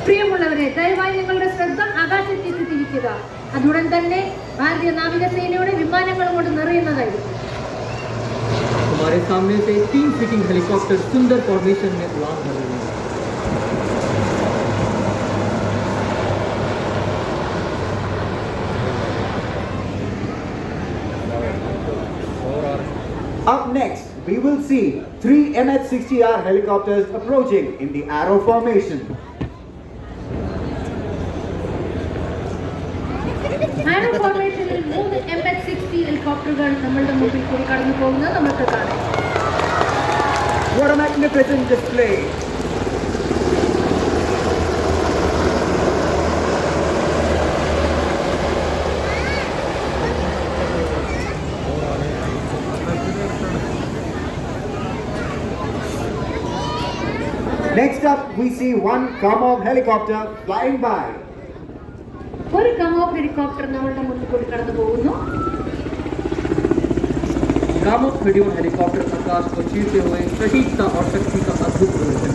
പ്രിയമുള്ളവരെ, ദയവായി നിങ്ങളുടെ ശ്രദ്ധ ആകാശത്തേക്ക് തിരിക്കുക. അതുടൻ തന്നെ ഭാരതീയ നാവികസേനയുടെ വിമാനങ്ങൾ കൊണ്ട് നിറയുന്നതായിരിക്കും. हमारे सामने से 3 सीटिंग हेलीकॉप्टर सुंदर फॉर्मेशन में उड़ान भर रहे हैं. Up next, we will see 3 MH-60R helicopters approaching in the arrow formation. Arrow ഫോർമേഷനിൽ 3 MH-60 ഹെലികോപ്റ്ററുകൾ നമ്മളുടെ മുമ്പിൽ കൂടി കടന്നു പോകുന്നത് നമുക്ക് കാണാം. What a magnificent display! Next up, we see one Kamov helicopter flying by. ഒരു കമോവ് ഹെലികോപ്റ്റർ നമ്മളുടെ മുന്നിൽ കൂടി കടന്നു പോകുന്നു. कामोव 31 हेलीकॉप्टर आकाश को चीरते हुए सटीकता और शक्ति का अद्भुत प्रदर्शन